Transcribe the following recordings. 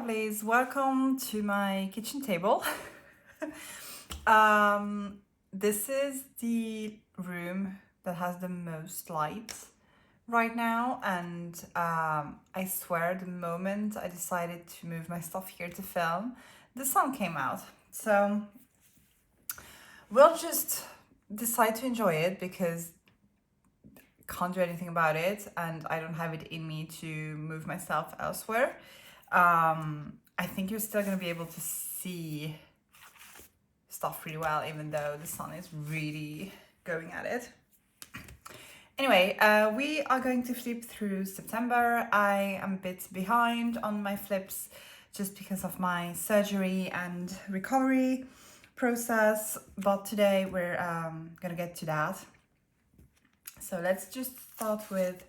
lovelies, welcome to my kitchen table. This is the room that has the most light right now, and I swear the moment I decided to move my stuff here to film, the sun came out. So we'll just decide to enjoy it because can't do anything about it, and I don't have it in me to move myself elsewhere. I think you're still going to be able to see stuff pretty well, even though the sun is really going at it. Anyway, we are going to flip through September. I am a bit behind on my flips just because of my surgery and recovery process, but today we're gonna get to that. So let's just start with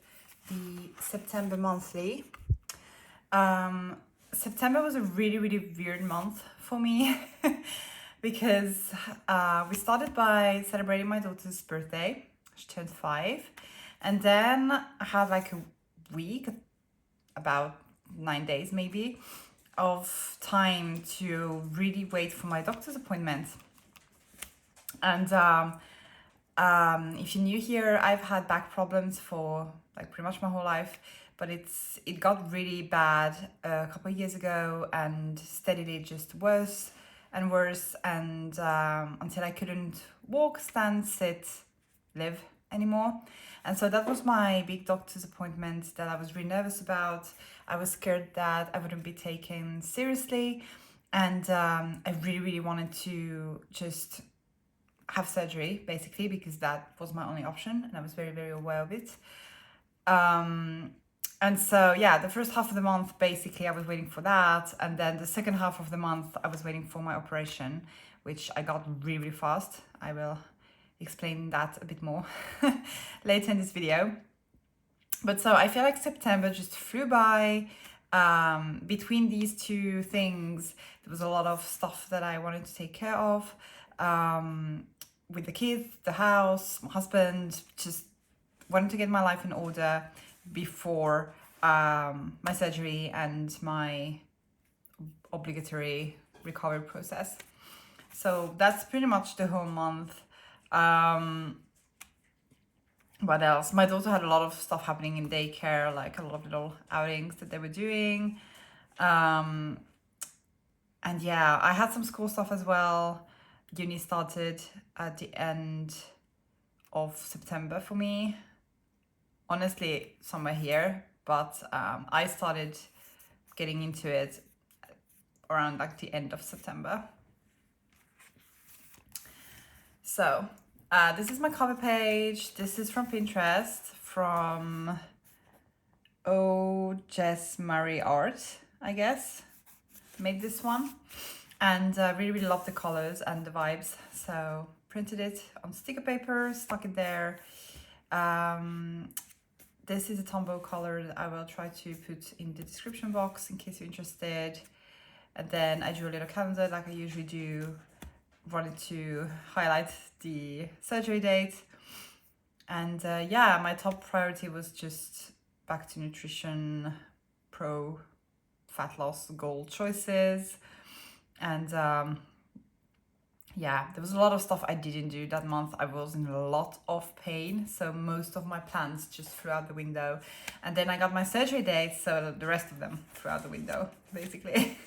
the September monthly. September was a really weird month for me because we started by celebrating my daughter's birthday. She turned 5, and then I had like a week, about 9 days maybe, of time to really wait for my doctor's appointment. And if you're new here, I've had back problems for like pretty much my whole life, but it got really bad a couple of years ago and steadily just worse and worse, and until I couldn't walk, stand, sit, live anymore. And so that was my big doctor's appointment that I was really nervous about. I was scared that I wouldn't be taken seriously, and I really wanted to just have surgery basically because that was my only option, and I was very aware of it. And so yeah, the first half of the month basically I was waiting for that, and then the second half of the month I was waiting for my operation, which I got really fast. I will explain that a bit more later in this video. But so I feel like September just flew by. Between these two things there was a lot of stuff that I wanted to take care of, with the kids, the house, my husband. Just wanted to get my life in order before my surgery and my obligatory recovery process. So that's pretty much the whole month. What else? My daughter had a lot of stuff happening in daycare, like a lot of little outings that they were doing. And yeah, I had some school stuff as well. Uni started at the end of September for me. Honestly, somewhere here, but I started getting into it around like the end of September. So this is my cover page. This is from Pinterest, from Jess Murray Art, I guess, made this one, and really love the colors and the vibes, so printed it on sticker paper, stuck it there. This is a Tombow color that I will try to put in the description box in case you're interested. And then I drew a little calendar like I usually do. Wanted to highlight the surgery date. And yeah, my top priority was just back to nutrition, pro fat loss goal choices. And yeah, there was a lot of stuff I didn't do that month. I was in a lot of pain, so most of my plans just flew out the window. And then I got my surgery date, so the rest of them flew out the window, basically.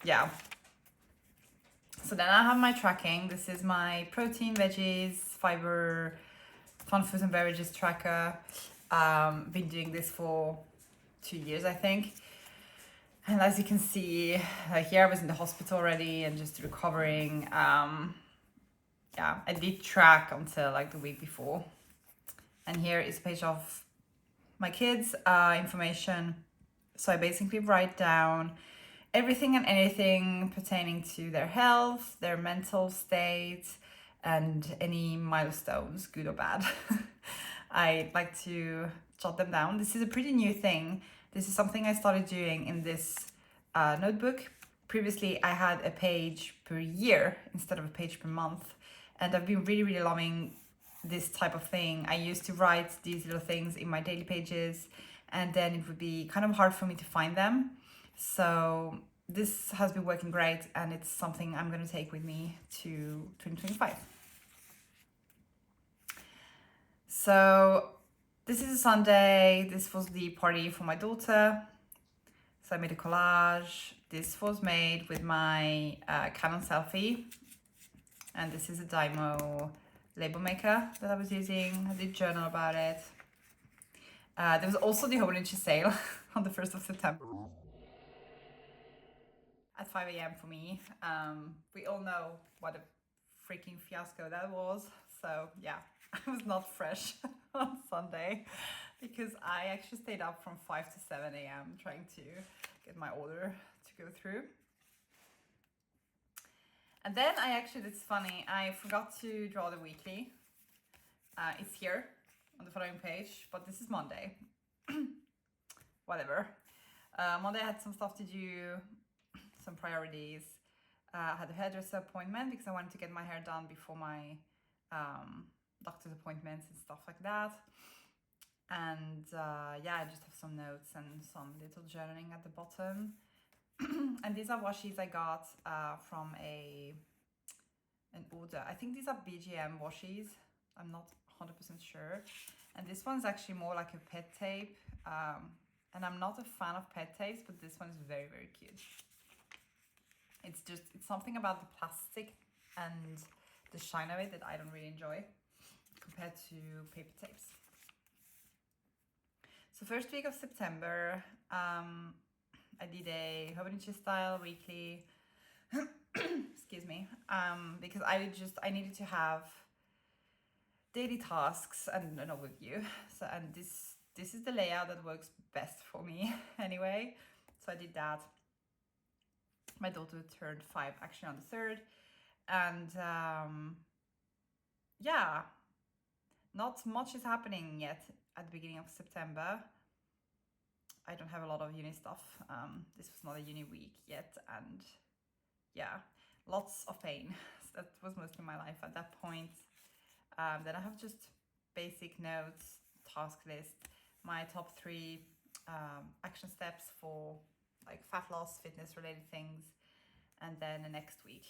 Yeah. So then I have my tracking. This is my protein, veggies, fiber, fun foods and beverages tracker. Been doing this for 2 years, I think. And as you can see, here I was in the hospital already and just recovering. Yeah, I did track until like the week before. And here is a page of my kids' information. So I basically write down everything and anything pertaining to their health, their mental state, and any milestones, good or bad. I like to jot them down. This is a pretty new thing. This is something I started doing in this notebook. Previously, I had a page per year instead of a page per month. And I've been really loving this type of thing. I used to write these little things in my daily pages, and then it would be kind of hard for me to find them. So this has been working great, and it's something I'm going to take with me to 2025. So this is a Sunday. This was the party for my daughter. So I made a collage. This was made with my Canon selfie. And this is a Dymo label maker that I was using. I did journal about it. There was also the Hobonichi sale on the 1st of September at 5 a.m. for me. We all know what a freaking fiasco that was. So yeah, I was not fresh on Sunday because I actually stayed up from 5 to 7 a.m. trying to get my order to go through. And then it's funny, I forgot to draw the weekly. It's here on the following page, but this is Monday. Whatever. Monday I had some stuff to do, some priorities. I had a hairdresser appointment because I wanted to get my hair done before my doctor's appointments and stuff like that. And I just have some notes and some little journaling at the bottom. And these are washes I got from an order. I think these are BGM washes. I'm not 100% sure. And this one's actually more like a pet tape. And I'm not a fan of pet tapes, but this one is very, very cute. It's something about the plastic and the shine of it that I don't really enjoy compared to paper tapes. So first week of September, I did a Hobonichi style weekly, excuse me, because I needed to have daily tasks and an overview. So, and this is the layout that works best for me anyway. So I did that. My daughter turned 5 actually on the 3rd. And not much is happening yet at the beginning of September. I don't have a lot of uni stuff. This was not a uni week yet, and lots of pain. So that was mostly my life at that point. Then I have just basic notes, task list, my top 3 action steps for like fat loss, fitness related things, and then the next week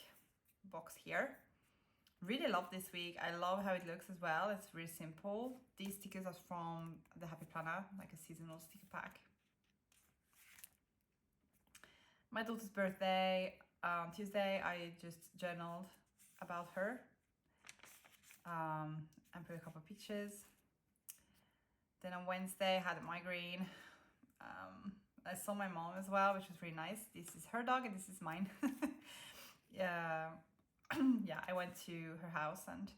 box here. Really love this week. I love how it looks as well. It's really simple. These stickers are from the Happy Planner, like a seasonal sticker pack. My daughter's birthday, Tuesday, I just journaled about her and put a couple of pictures. Then on Wednesday, I had a migraine. I saw my mom as well, which was really nice. This is her dog and this is mine. I went to her house and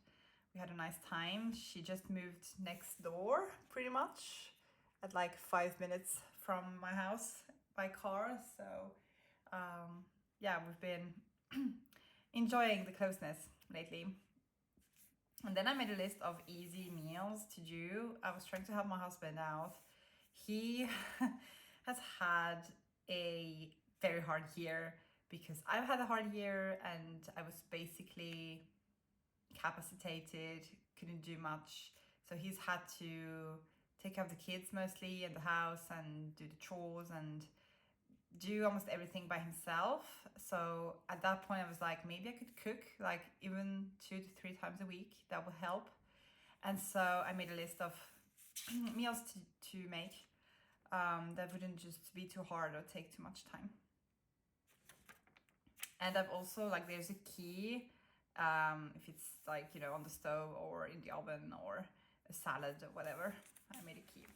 we had a nice time. She just moved next door, pretty much, at like 5 minutes from my house by car. So we've been enjoying the closeness lately. And then I made a list of easy meals to do. I was trying to help my husband out. He has had a very hard year because I've had a hard year and I was basically capacitated, couldn't do much. So he's had to take care of the kids mostly in the house and do the chores and do almost everything by himself. So at that point I was like, maybe I could cook like even 2 to 3 times a week. That would help. And so I made a list of meals to make that wouldn't just be too hard or take too much time. And I've also, like, there's a key if it's like, you know, on the stove or in the oven or a salad or whatever. I made a key.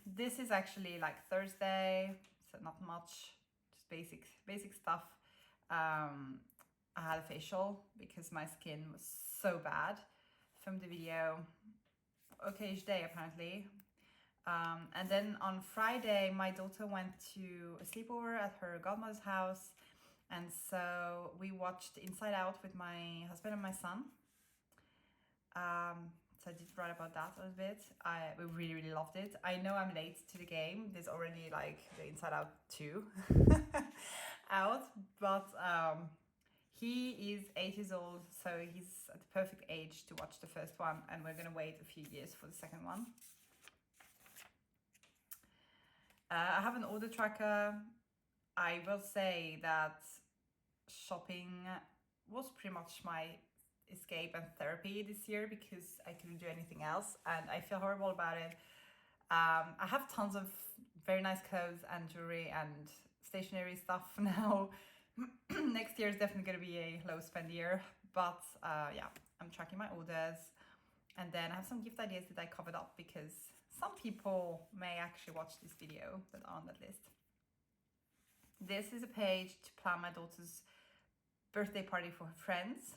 This is actually like Thursday, so not much, just basic stuff. I had a facial because my skin was so bad. Filmed the video, okay-ish day apparently. And then on Friday, my daughter went to a sleepover at her godmother's house. And so we watched Inside Out with my husband and my son. So I did write about that a little bit. We really, really loved it. I know I'm late to the game. There's already like the Inside Out 2 out. But He is 8 years old, so he's at the perfect age to watch the first one, and we're gonna wait a few years for the second one. I have an order tracker. I will say that shopping was pretty much my escape and therapy this year because I couldn't do anything else, and I feel horrible about it. I have tons of very nice clothes and jewelry and stationery stuff now. Next year is definitely going to be a low spend year, but yeah, I'm tracking my orders, and then I have some gift ideas that I covered up because some people may actually watch this video that are on that list. This is a page to plan my daughter's birthday party for her friends,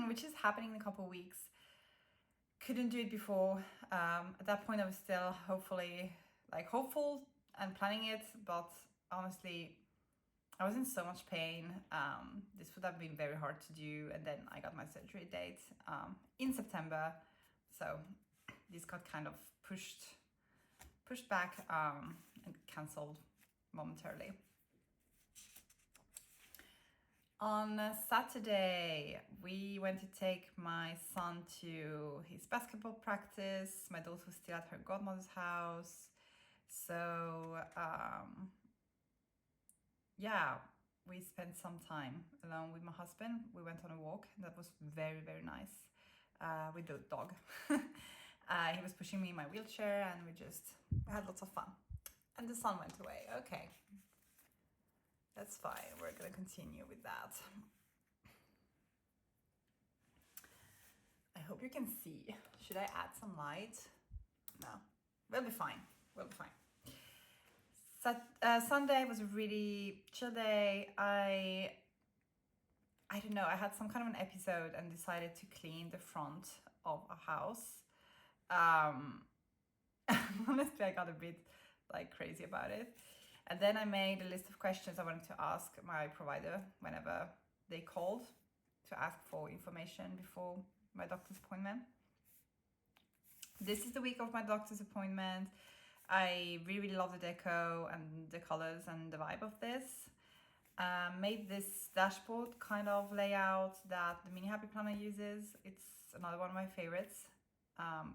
which is happening in a couple of weeks. Couldn't do it before. At that point I was still hopeful and planning it, but honestly I was in so much pain. This would have been very hard to do, and then I got my surgery date in September, so this got kind of pushed back and cancelled momentarily. On Saturday, we went to take my son to his basketball practice. My daughter was still at her godmother's house. So, yeah, we spent some time alone with my husband. We went on a walk. That was very, very nice with the dog. He was pushing me in my wheelchair, and we had lots of fun. And the sun went away. Okay. That's fine, we're gonna continue with that. I hope you can see. Should I add some light? No, we'll be fine, Sunday was a really chill day. I don't know, I had some kind of an episode and decided to clean the front of a house. Honestly, I got a bit crazy about it. And then I made a list of questions I wanted to ask my provider whenever they called to ask for information before my doctor's appointment. This is the week of my doctor's appointment. I really love the deco and the colors and the vibe of this. Made this dashboard kind of layout that the Mini Happy Planner uses. It's another one of my favorites.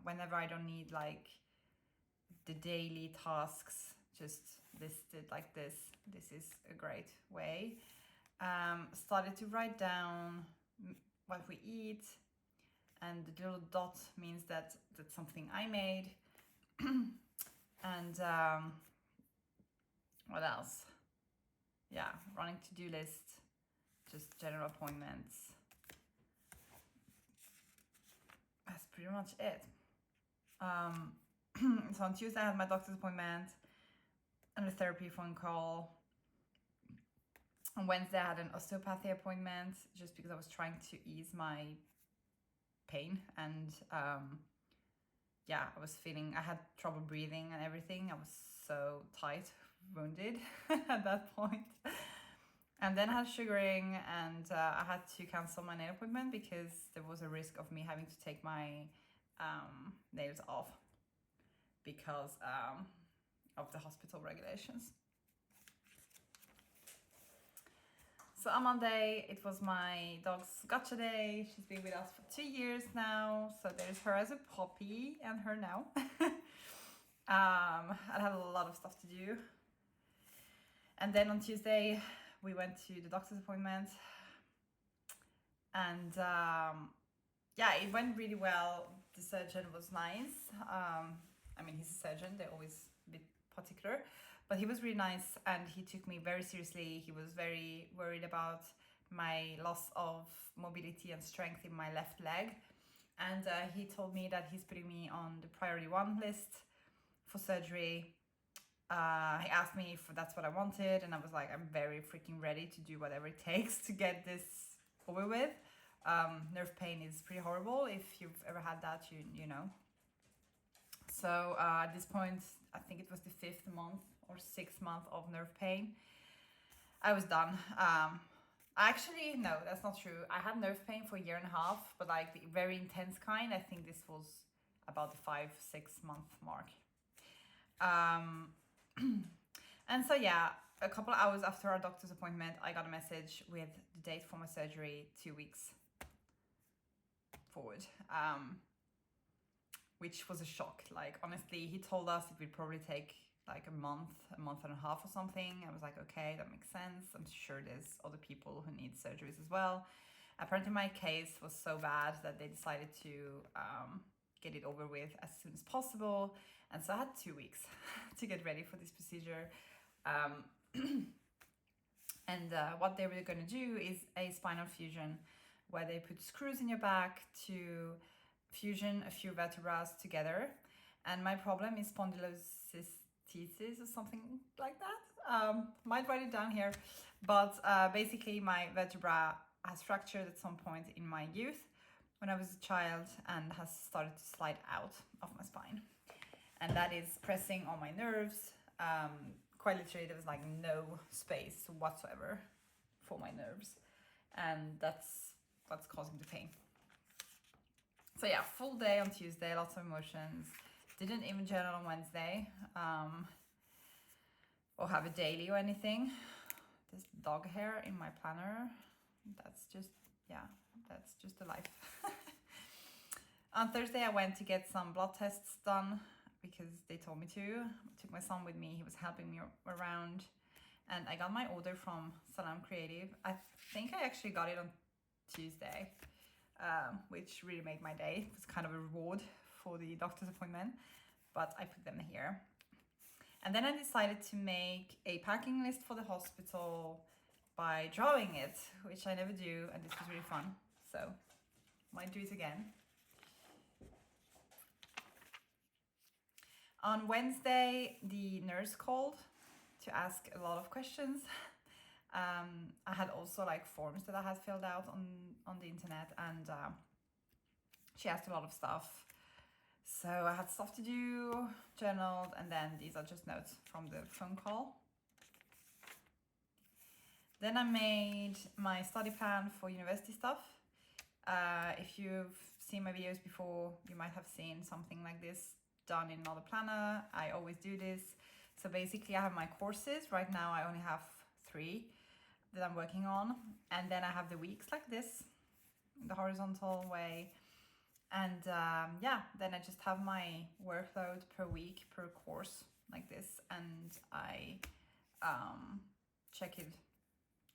Whenever I don't need the daily tasks just listed like this. This is a great way. Started to write down what we eat, and the little dot means that that's something I made. And what else? Yeah, running to-do list, just general appointments. That's pretty much it. So on Tuesday I had my doctor's appointment and a therapy phone call. On Wednesday I had an osteopathy appointment just because I was trying to ease my pain, and yeah, I had trouble breathing and everything. I was so tight, wounded at that point. And then I had sugaring, and I had to cancel my nail appointment because there was a risk of me having to take my nails off because of the hospital regulations. So on Monday, it was my dog's gotcha day. She's been with us for 2 years now. So there's her as a puppy and her now. I had a lot of stuff to do. And then on Tuesday, we went to the doctor's appointment. And yeah, it went really well. The surgeon was nice. I mean, he's a surgeon. They're always a bit particular. But he was really nice, and he took me very seriously. He was very worried about my loss of mobility and strength in my left leg. And he told me that he's putting me on the priority 1 list for surgery. He asked me if that's what I wanted, and I was like, I'm very freaking ready to do whatever it takes to get this over with. Nerve pain is pretty horrible. If you've ever had that, you know. So at this point, I think it was the 5th month or 6th month of nerve pain. I was done. Actually, no, that's not true. I had nerve pain for 1.5 years, but the very intense kind. I think this was about the 5-6 month mark. And so yeah, a couple of hours after our doctor's appointment, I got a message with the date for my surgery 2 weeks forward, which was a shock. Like, honestly, he told us it would probably take like a month and a half or something. I was like, okay, that makes sense. I'm sure there's other people who need surgeries as well. Apparently my case was so bad that they decided to get it over with as soon as possible. And so I had 2 weeks to get ready for this procedure. And what they were going to do is a spinal fusion, where they put screws in your back to fusion a few vertebrae together. And my problem is spondylolisthesis or something like that. Might write it down here. But basically my vertebra has fractured at some point in my youth when I was a child and has started to slide out of my spine. And that is pressing on my nerves. Quite literally, there was like no space whatsoever for my nerves. And that's what's causing the pain. So yeah, full day on Tuesday, lots of emotions. Didn't even journal on Wednesday, or have a daily or anything. This dog hair in my planner, that's just the life. On Thursday, I went to get some blood tests done because they told me to. I took my son with me, he was helping me around. And I got my order from Salam Creative. I think I actually got it on Tuesday, which really made my day. It was kind of a reward for the doctor's appointment, but I put them here. And then I decided to make a packing list for the hospital by drawing it, which I never do, and this was really fun. So, might do it again. On Wednesday, the nurse called to ask a lot of questions. I had also like forms that I had filled out on the internet, and she asked a lot of stuff. So I had stuff to do, journaled, and then these are just notes from the phone call. Then I made my study plan for university stuff. If you've seen my videos before, you might have seen something like this done in another planner. I always do this. So basically I have my courses. Right now I only have 3 that I'm working on. And then I have the weeks like this, in the horizontal way. And yeah, then I just have my workload per week, per course like this. And I check it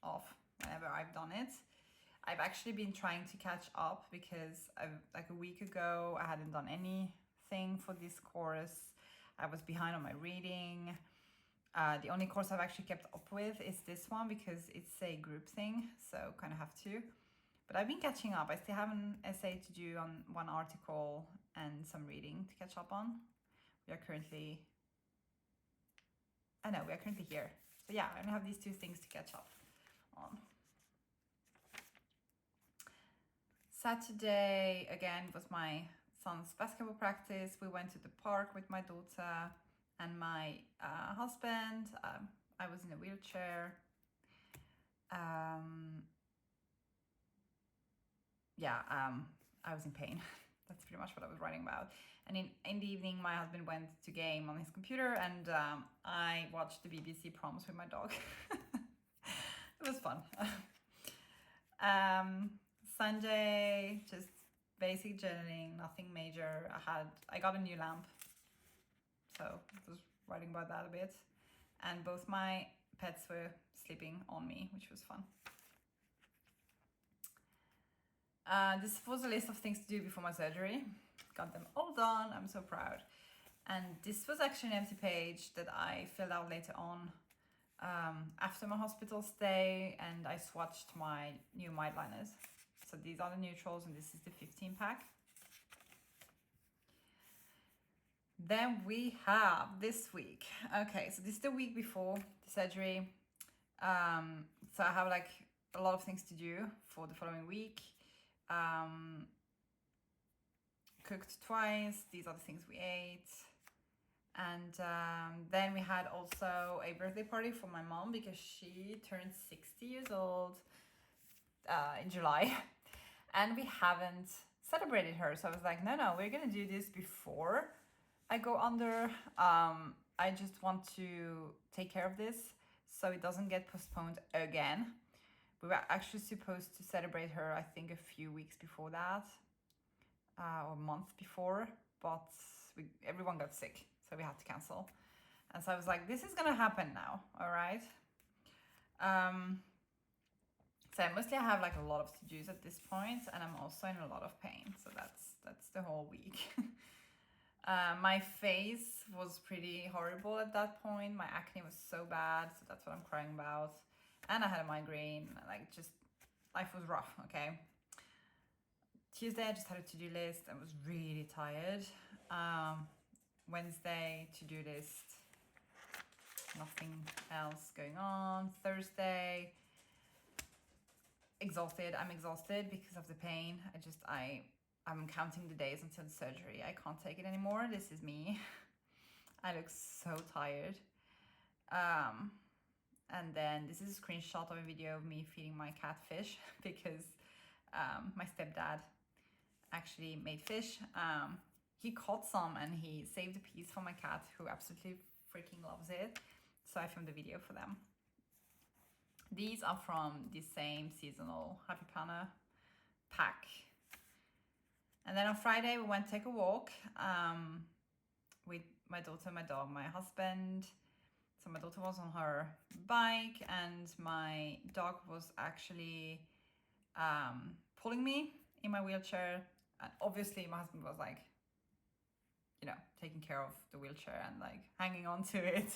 off whenever I've done it. I've actually been trying to catch up because like a week ago, I hadn't done anything for this course. I was behind on my reading. The only course I've actually kept up with is this one because it's a group thing, so kind of have to. But I've been catching up. I still have an essay to do on 1 article and some reading to catch up on. We are currently here. So yeah, I only have these 2 things to catch up on. Saturday, again, was my son's basketball practice. We went to the park with my daughter and my husband. I was in a wheelchair. I was in pain. That's pretty much what I was writing about. And in the evening, my husband went to game on his computer, and I watched the BBC proms with my dog. It was fun. Sunday, just basic journaling, nothing major. I got a new lamp, so I was writing about that a bit. And both my pets were sleeping on me, which was fun. This was a list of things to do before my surgery. Got them all done. I'm so proud. And this was actually an empty page that I filled out later on after my hospital stay, and I swatched my new mild liners. So these are the neutrals, and this is the 15 pack. Then we have this week. Okay, so this is the week before the surgery. So I have like a lot of things to do for the following week. Cooked twice. These are the things we ate. And then we had also a birthday party for my mom because she turned 60 years old in July. And we haven't celebrated her. So I was like, no, we're going to do this before I go under. I just want to take care of this. so it doesn't get postponed again. We were actually supposed to celebrate her, I think, a few weeks before that, or a month before, but everyone got sick, so we had to cancel. And so I was like, this is gonna happen now, all right? So mostly I have like a lot of to-dos at this point, and I'm also in a lot of pain, so that's the whole week. My face was pretty horrible at that point. My acne was so bad, so that's what I'm crying about. And I had a migraine, like just life was rough, okay? Tuesday I just had a to-do list. I was really tired. Wednesday, to-do list, nothing else going on. Thursday, exhausted. I'm exhausted because of the pain. I'm counting the days until the surgery. I can't take it anymore. This is me. I look so tired. And then this is a screenshot of a video of me feeding my cat fish because my stepdad actually made fish. He caught some and he saved a piece for my cat, who absolutely freaking loves it. So I filmed a video for them. These are from the same seasonal Happy Planner pack. And then on Friday, we went to take a walk with my daughter, my dog, my husband. So my daughter was on her bike and my dog was actually pulling me in my wheelchair. And obviously my husband was like, you know, taking care of the wheelchair and like hanging on to it.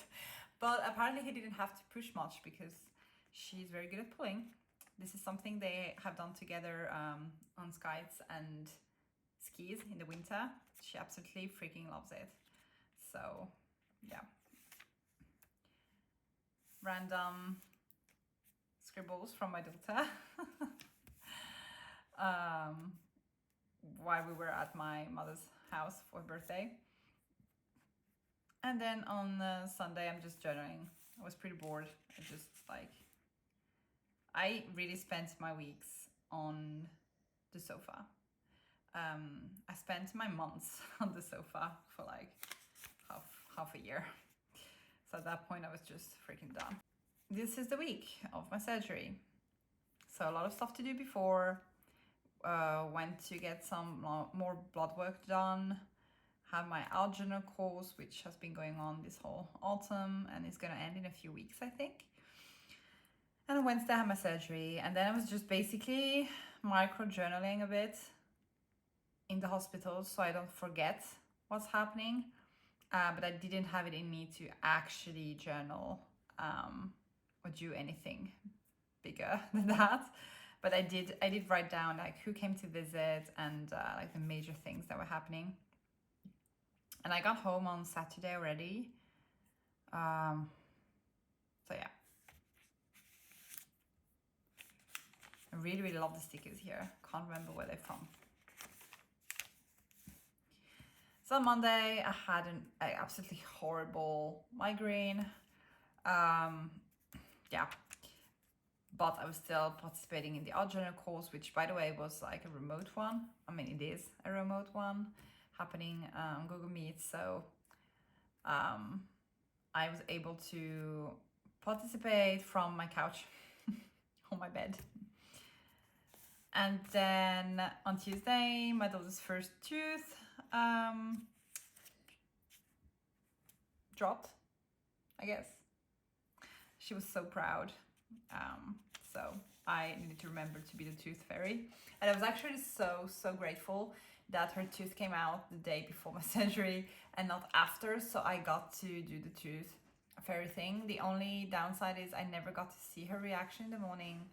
But apparently he didn't have to push much because she's very good at pulling. This is something they have done together on skites and skis in the winter. She absolutely freaking loves it. So yeah, random scribbles from my daughter while we were at my mother's house for her birthday. And then on Sunday I'm just journaling. I was pretty bored. I really spent my weeks on the sofa. I spent my months on the sofa for like half a year. So at that point I was just freaking done. This is the week of my surgery. So a lot of stuff to do before. Went to get some more blood work done. Have my algebra course, which has been going on this whole autumn and is going to end in a few weeks, I think. And on Wednesday I had my surgery, and then I was just basically micro journaling a bit in the hospital so I don't forget what's happening. But I didn't have it in me to actually journal or do anything bigger than that. But I did write down like who came to visit and like the major things that were happening. And I got home on Saturday already. So yeah. I really, really love the stickers here. Can't remember where they're from. So on Monday, I had an absolutely horrible migraine. Yeah. But I was still participating in the art journal course, which by the way was like a remote one. I mean, it is a remote one happening on Google Meet. So I was able to participate from my couch on my bed. And then on Tuesday, my daughter's first tooth dropped, I guess. She was so proud. So I needed to remember to be the tooth fairy. And I was actually so grateful that her tooth came out the day before my surgery and not after. So I got to do the tooth fairy thing. The only downside is I never got to see her reaction in the morning.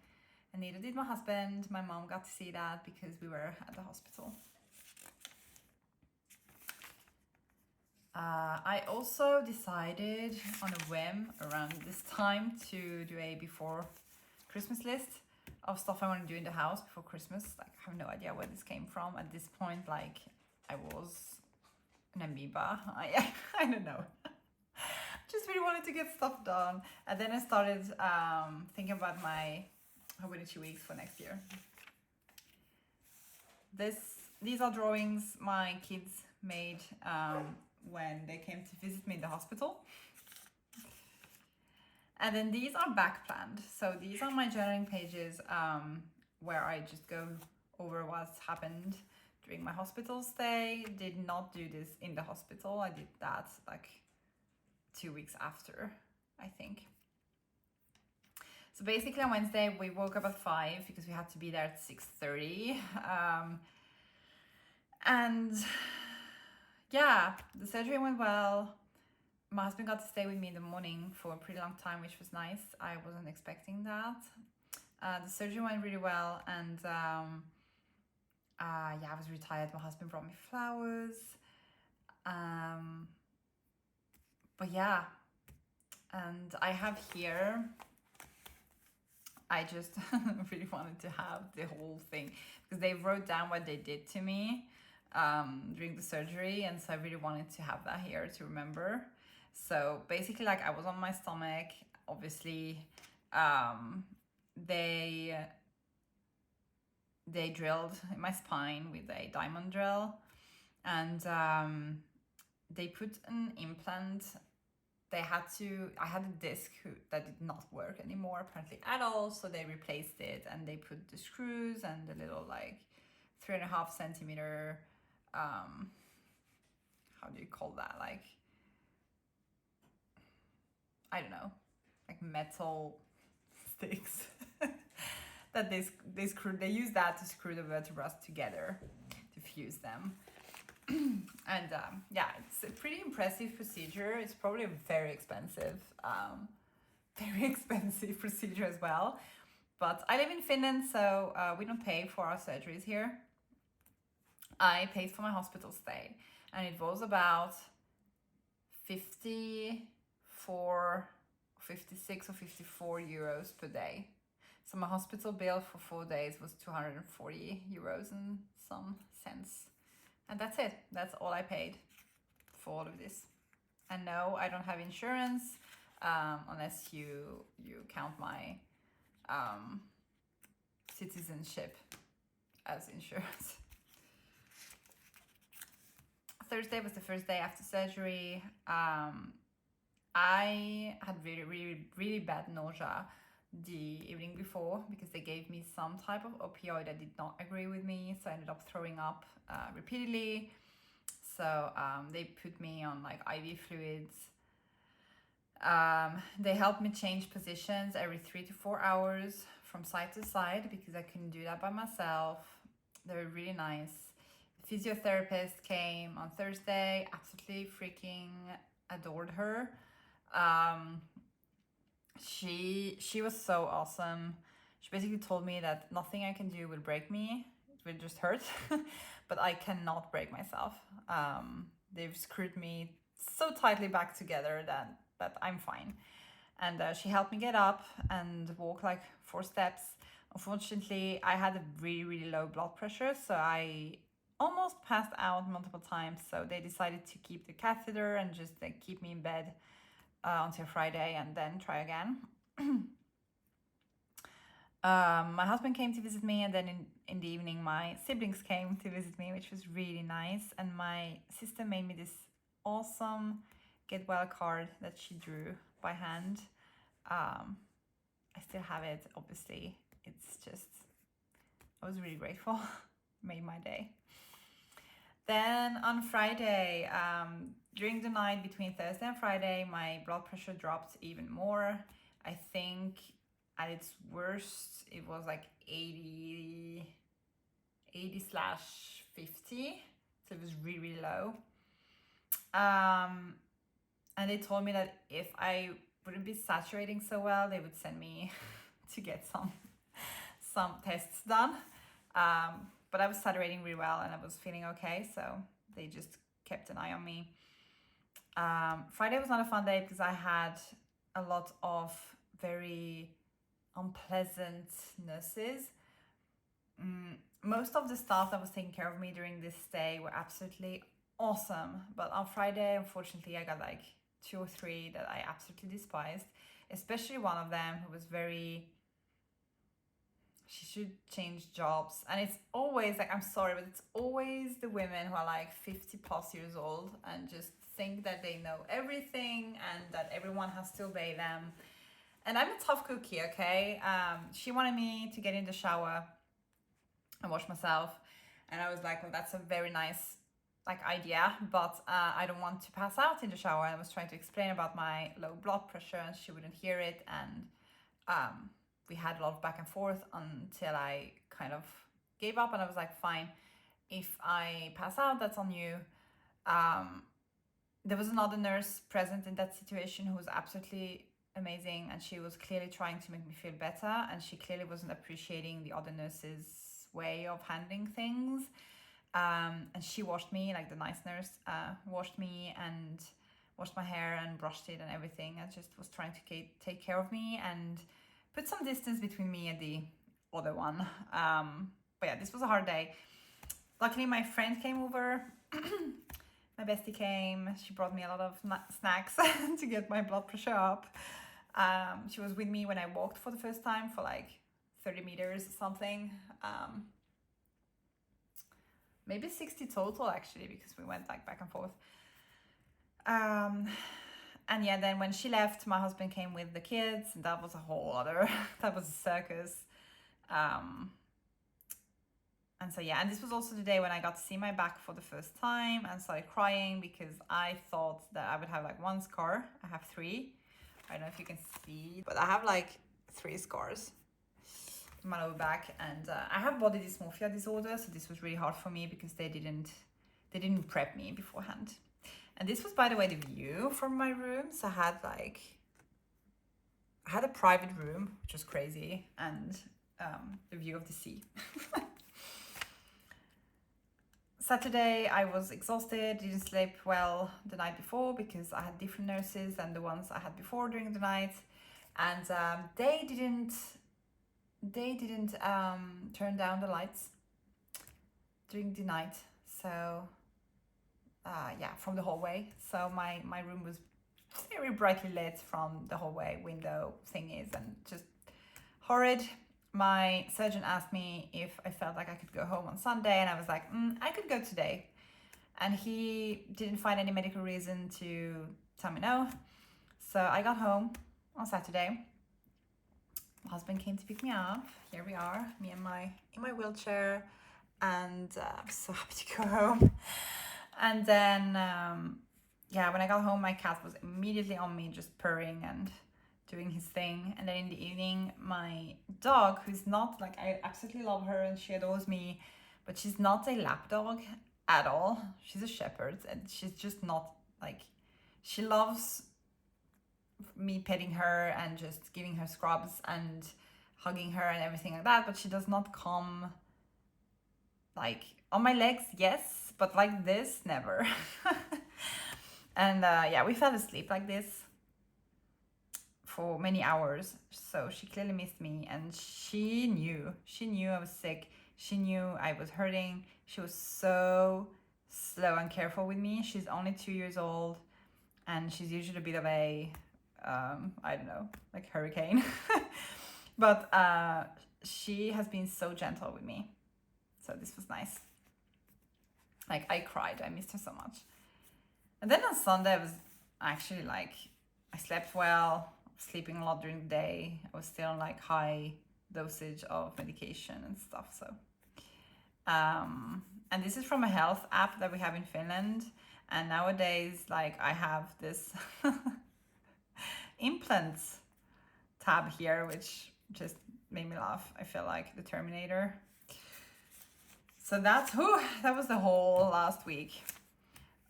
And neither did my husband. My mom got to see that because we were at the hospital. I also decided on a whim around this time to do a before Christmas list of stuff I want to do in the house before Christmas. Like, I have no idea where this came from. At this point, like, I was an amoeba. I don't know. Just really wanted to get stuff done. And then I started thinking about my Hobonichi weeks for next year. These are drawings my kids made when they came to visit me in the hospital. And then these are back planned. So these are my journaling pages where I just go over what's happened during my hospital stay. Did not do this in the hospital. I did that like 2 weeks after, I think. So basically on Wednesday, we woke up at 5 because we had to be there at 6:30. And yeah, the surgery went well. My husband got to stay with me in the morning for a pretty long time, which was nice. I wasn't expecting that. The surgery went really well, and yeah, I was really tired. My husband brought me flowers. But yeah, and I have here, I just really wanted to have the whole thing because they wrote down what they did to me during the surgery, and so I really wanted to have that here to remember. So basically, like, I was on my stomach, obviously. They drilled in my spine with a diamond drill, and they put an implant. I had a disc that did not work anymore apparently at all, so they replaced it, and they put the screws and the little like 3.5 centimeter how do you call that, like, I don't know, like metal sticks that they use that to screw the vertebrae together to fuse them. And yeah, it's a pretty impressive procedure. It's probably a very expensive procedure as well. But I live in Finland, so we don't pay for our surgeries here. I paid for my hospital stay, and it was about 56 or 54 euros per day. So my hospital bill for 4 days was 240 euros and some cents. And that's it. That's all I paid for all of this. And no, I don't have insurance unless you count my citizenship as insurance. Thursday was the first day after surgery. I had really bad nausea the evening before because they gave me some type of opioid that did not agree with me, so I ended up throwing up repeatedly. So they put me on like IV fluids. They helped me change positions every 3 to 4 hours from side to side because I couldn't do that by myself. They were really nice. The physiotherapist came on Thursday. Absolutely freaking adored her. She was so awesome. She basically told me that nothing I can do will break me. It will just hurt, but I cannot break myself. They've screwed me so tightly back together that I'm fine. And she helped me get up and walk like 4 steps. Unfortunately, I had a really low blood pressure, so I almost passed out multiple times. So they decided to keep the catheter and just like keep me in bed until Friday and then try again. My husband came to visit me, and then in the evening my siblings came to visit me, which was really nice. And my sister made me this awesome get well card that she drew by hand. I still have it, obviously. It's just, I was really grateful. Made my day. Then on Friday, during the night between Thursday and Friday, my blood pressure dropped even more. I think at its worst, it was like 80/50. So it was really low. And they told me that if I wouldn't be saturating so well, they would send me to get some tests done. But I was saturating really well and I was feeling okay, so they just kept an eye on me. Friday was not a fun day because I had a lot of very unpleasant nurses. Most of the staff that was taking care of me during this stay were absolutely awesome, but on Friday, unfortunately, I got like 2 or 3 that I absolutely despised, especially one of them who was very... She should change jobs. And it's always like, I'm sorry, but it's always the women who are like 50 plus years old and just think that they know everything and that everyone has to obey them. And I'm a tough cookie, okay? She wanted me to get in the shower and wash myself. And I was like, well, that's a very nice idea, but I don't want to pass out in the shower. I was trying to explain about my low blood pressure and she wouldn't hear it. And we had a lot of back and forth until I kind of gave up and I was like, fine, if I pass out, that's on you. There was another nurse present in that situation who was absolutely amazing, and she was clearly trying to make me feel better, and she clearly wasn't appreciating the other nurse's way of handling things. And she washed me, like the nice nurse washed me and washed my hair and brushed it and everything, and just was trying to take care of me and put some distance between me and the other one. But yeah, this was a hard day. Luckily, my friend came over. My bestie came. She brought me a lot of snacks to get my blood pressure up. She was with me when I walked for the first time for like 30 meters or something. Maybe 60 total actually, because we went like back and forth. And yeah, then when she left, my husband came with the kids, and that was a whole other, that was a circus. And so yeah, and this was also the day when I got to see my back for the first time and started crying because I thought that I would have like one scar. I have 3. I don't know if you can see, but I have like 3 scars in my lower back, and I have body dysmorphia disorder, so this was really hard for me because they didn't prep me beforehand. And this was, by the way, the view from my room. So I had a private room, which was crazy, and the view of the sea. Saturday, I was exhausted, didn't sleep well the night before because I had different nurses than the ones I had before during the night. And they didn't turn down the lights during the night. So yeah, from the hallway. So my room was very brightly lit from the hallway window thingies, and just horrid. My surgeon asked me if I felt like I could go home on Sunday, and I was like, I could go today. And he didn't find any medical reason to tell me no. So I got home on Saturday. My husband came to pick me up. Here we are, me and in my wheelchair, and I'm so happy to go home. And then yeah, when I got home, my cat was immediately on me, just purring and doing his thing. And then in the evening, my dog, who's not like, I absolutely love her and she adores me, but she's not a lap dog at all. She's a shepherd, and she's just not like, she loves me petting her and just giving her scrubs and hugging her and everything like that, but she does not come like on my legs, yes, but like this, never. And yeah, we fell asleep like this for many hours. So she clearly missed me, and she knew I was sick. She knew I was hurting. She was so slow and careful with me. She's only 2 years old, and she's usually a bit of a I don't know, like hurricane. But she has been so gentle with me, so this was nice. Like, I cried, I missed her so much. And then on Sunday, I was actually like, I slept well, sleeping a lot during the day. I was still on like high dosage of medication and stuff. So and this is from a health app that we have in Finland. And nowadays, like, I have this implants tab here, which just made me laugh. I feel like the Terminator. So that was the whole last week.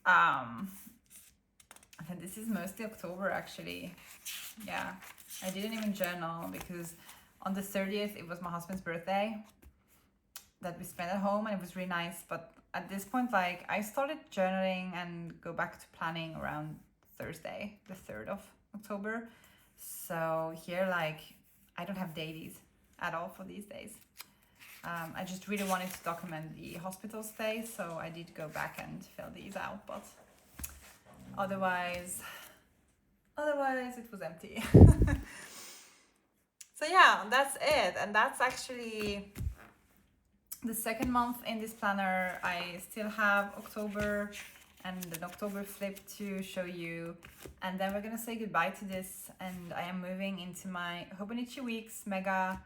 And this is mostly October, actually. Yeah, I didn't even journal because on the 30th, it was my husband's birthday that we spent at home, and it was really nice. But at this point, like, I started journaling and go back to planning around Thursday, the 3rd of October. So here, like, I don't have dailies at all for these days. I just really wanted to document the hospital stay, so I did go back and fill these out, but otherwise it was empty. So yeah, that's it. And that's actually the second month in this planner. I still have October and an October flip to show you. And then we're gonna say goodbye to this, and I am moving into my Hobonichi Weeks Mega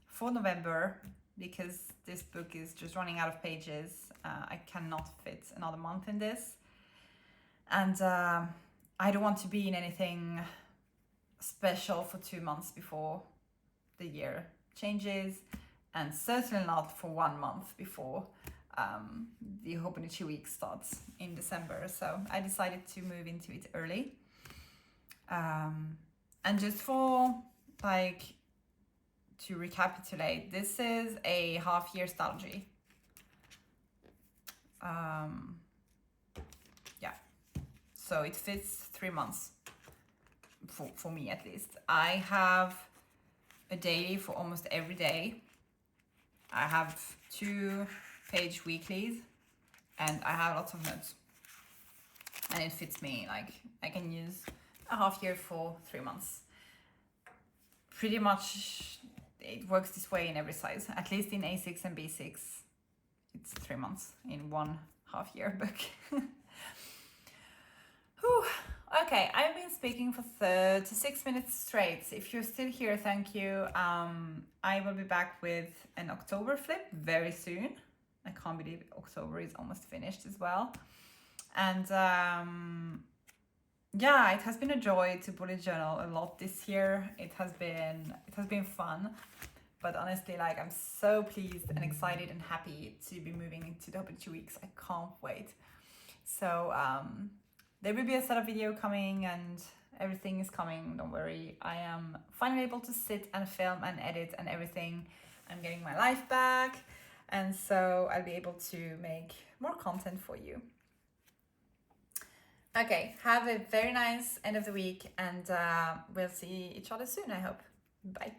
for November, because this book is just running out of pages. I cannot fit another month in this. And I don't want to be in anything special for 2 months before the year changes, and certainly not for 1 month before the Hobonichi week starts in December. So I decided to move into it early. And just for like to recapitulate, this is a half-year Stalogy. Yeah, so it fits 3 months for me at least. I have a daily for almost every day. I have 2-page weeklies, and I have lots of notes. And it fits me, like I can use a half year for 3 months. Pretty much it works this way in every size, at least in A6 and B6. It's 3 months in one half-year book. Whew. Okay, I've been speaking for 36 minutes straight. If you're still here, thank you. I will be back with an October flip very soon. I can't believe October is almost finished as well. And yeah, it has been a joy to bullet journal a lot this year. It has been fun. But honestly, like, I'm so pleased and excited and happy to be moving into the Hobonichi Weeks. I can't wait. So there will be a setup video coming, and everything is coming, don't worry. I am finally able to sit and film and edit and everything. I'm getting my life back, and so I'll be able to make more content for you. Okay, have a very nice end of the week, and we'll see each other soon, I hope. Bye.